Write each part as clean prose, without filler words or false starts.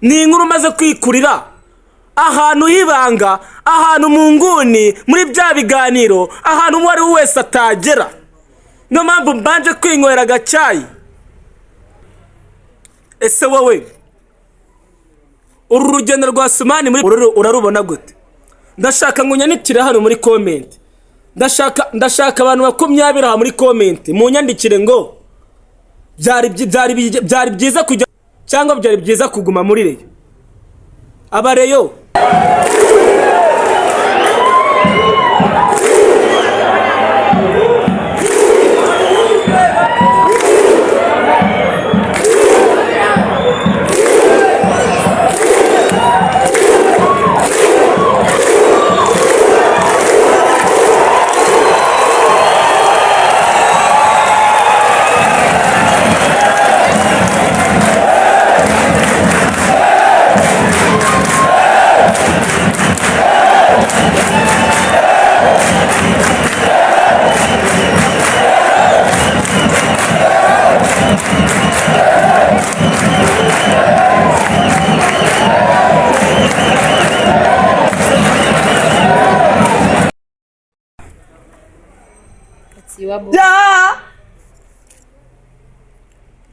ni inkuru maze kwikurira ahantu hibanga, ahantu mu nguni, muri bya biganiro, ahantu uwo ari we wese atagera. Niyo mpamvu mbanje kwinywera agacyayi. Ese wowe uru rugendo rwa Sumani muri urarubona gute? Ndashaka ngo unyandikire hano muri comment. Ndashaka abantu 20 aha muri comment munyandikire ngo byari byiza kujya cyangwa byari byiza kuguma muri reyo. Abareyo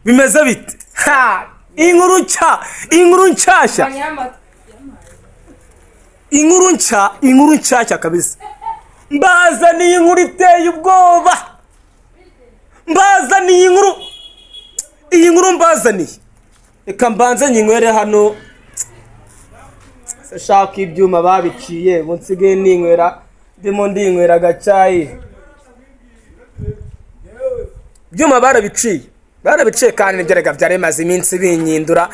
bimeze bite? Inkuru nshasha. Inkuru nshasha kabisa. Mbazaniye inkuru iteye ubwoba. Mbazaniye inkuru. Iyi nkuru mbazaniye. Reka mbanze nyinywere hano. Sashaka ibyuma babiciye, bunsigaye ninywera, ndimo ndinywera agacyayi. Byuma barabiciye kandi nibyo byari maze iminsi binyindura.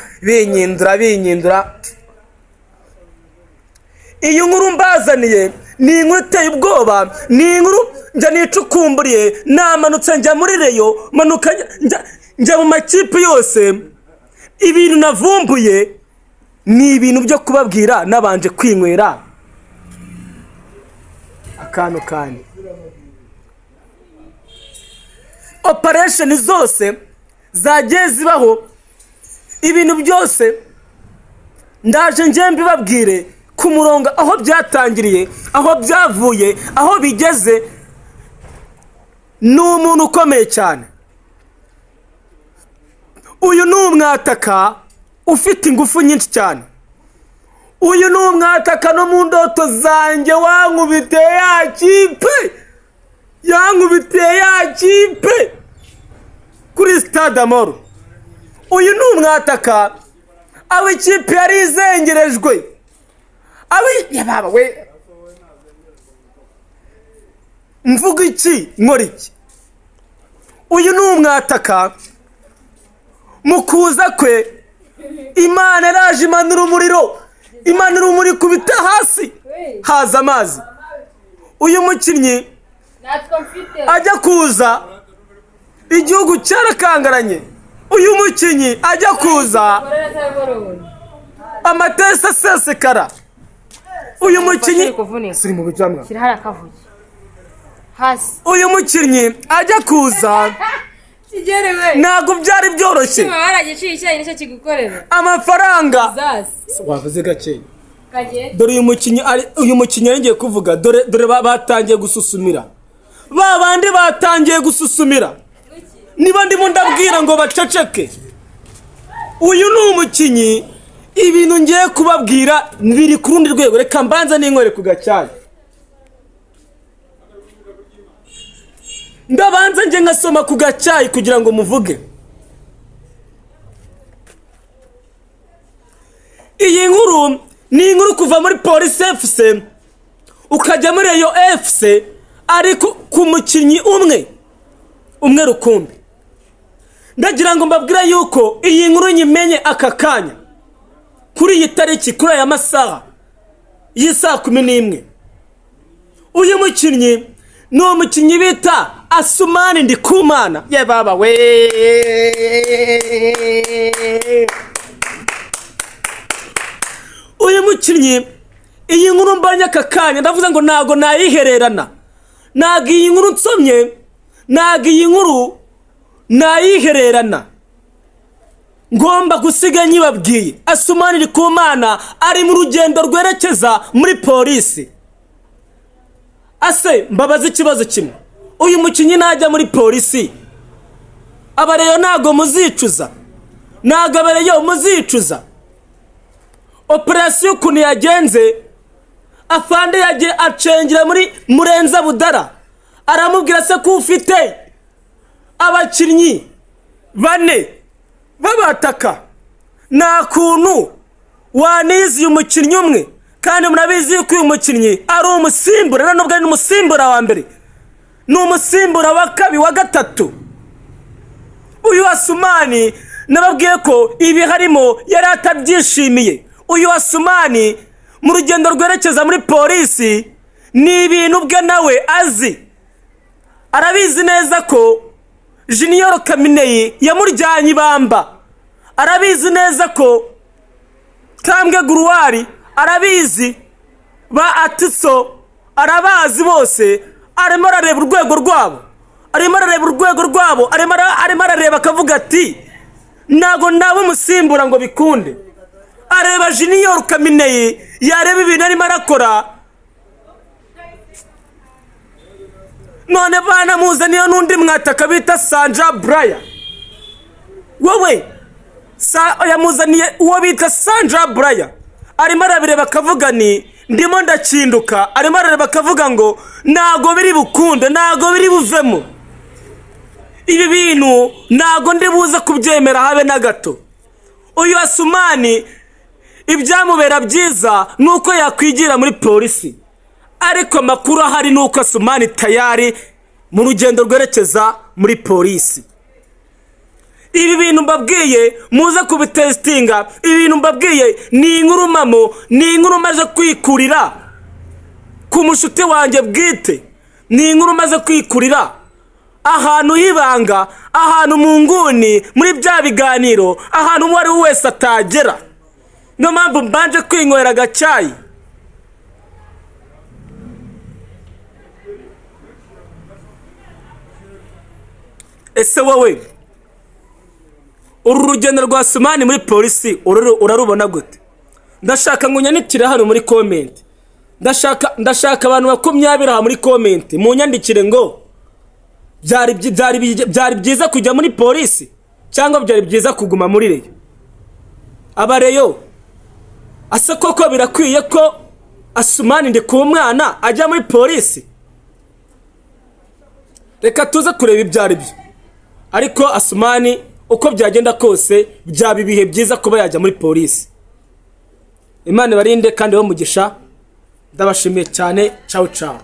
Iyi nkuru mbazaniye ni inkuru iteye ubwoba, ni inkuru njya nicukumburiye, namanutse njya muri reyo, manuka njya mu makipe yose. Ibintu navumbuye ni ibintu byo kubabwira nabanje kwinywera akantu kane. Operation zose zagiye zibaho, ibintu byose ndaje nje mbibabwire ku murongo, aho byatangiriye, aho byavuye, aho bigeze. Ni umuntu ukomeye cyane. Uyu ni umwataka ufite ingufu nyinshi cyane. Uyu ni umwataka no mu ndoto zanjye wankubiteye ya kipe kuri stade Amahoro. Uyu ni umwataka aho ikipe yari izengerejwe. Yababa we mvuga iki nkora iki? Uyu ni umwataka mu kuza kwe Imana yaraje imanura umuriro kubita hasi haza amazi. Uyu mukinnyi ajya kuza igihugu cyarakangaranye. Uyu mukinnyi ajya kuza amatesa asesekara. Uyu mukinnyi siri mu bijamwa uyu mukinnyi ajya kuza ntabwo byari byoroshye. Amafaranga wavuze gake. Dore uyu mukinnyi yagiye kuvuga, dore batangiye gususumira. Babandi batangiye gususumira niba ndimo ndabwira ngo baceceke. Uyu ni umukinnyi, ibintu ngiye kubabwira biri ku rundi rwego. Reka mbanza n'inkwere ku gacyayi. Ndabanza nje ngasoma ku gacyayi kugira ngo muvuge. Iyi nkuru ni inkuru kuva muri Police FC ukajya muri iyo FC, ariko ku mukinnyi umwe rukumbi. Ndagira ngo mbabwira yuko iyi nkuru nyimenye aka kanya, kuri iyi tariki, kuri aya masaha y'isa 11. Uyu mukinnyi ni umukinnyi bita Asumani Ndikumana. Ye baba we, uyu mukinnyi, iyi nkuru mbanye aka kanya ndavuze ngo ntago nayihererana. Ntago iyi nkuru nsomye, ntago iyi nkuru nayihererana. ngomba gusiga nyibabwiye, Asumani Ndikumana ari mu rugendo rwerekeza muri polisi. Ase mbabaza ikibazo kimwe, uyu mukinyi najya muri polisi abareyo ntago muzicuza? Ntago abareyo muzicuza? Operasiyo ukuntu yagenze, afande yagiye acengera muri Murenza Budara, aramubwira se ko ufite abakinnyi bane babataka, nta kuntu waniziye umukinnyi umwe, kandi murabizi yuko uyu mukinnyi ari umusimbura, nubwo ari umusimbura wa mbere, ni umusimbura wa kabiri wa gatatu. Uyu Asumani nababwiye ko ibi harimo yari atabyishimiye. Uyu Asumani mu rugendo rwerekeza muri polisi ni ibintu bwe nawe azi, arabizi neza ko Junior Kamineyi yamuryanye ibamba, arabizi neza ko Kambwe Guruwari arabizi, ba Atiso arabazi, bose arimo arareba urwego rwabo, arimo arareba akavuga ati ntago naba umusimbura ngo bikunde. Areba Junior Kamineyi, yareba ibintu arimo arakora, none banamuzaniye n'undi mwataka bita Sanja Braya. Wowe yamuzaniye uwo bita Sanja Braya, arimo arabireba akavuga ni ndimo ndakinduka, arimo arareba akavuga ngo ntago biri bukunde, ntago biri buvemo, ibi bintu ntago ndi buza kubyemera habe na gato. Uyu Asumani ibyamubera byiza nuko yakwigira muri polisi, ariko amakuru ahari nuko Asumani tayari mu rugendo rwerekeza muri polisi. Ibi bintu mbabwiye muze kubitestinga, ibi bintu mbabwiye ni inkuru mamo, ni inkuru maze kwikurira ku mushuti wanjye bwite, ni inkuru maze kwikurira ahantu hibanga, ahantu mu nguni, muri bya biganiro, ahantu uwo ari we wese atagera. No mpamvu mbanje kwinywera agacyayi. Ese wowe uru rugendo rwa Asumani muri polisi urarubona gute? Ndashaka ngunyandikire hano muri comment, ndashaka abantu 20 aha muri comment munyandikire ngo byari byiza kujya muri polisi cyangwa byari byiza kuguma muri reyo. Abareyo ase koko birakwiye ko Asumani Ndikumana ajya muri polisi? Reka tuze kureba ibyari byo, ariko Asumani uko byagenda kose byaba ibihe byiza kuba yajya muri polisi. Imana barinde kandi bamugisha, ndabashimiye cyane. Ciao ciao.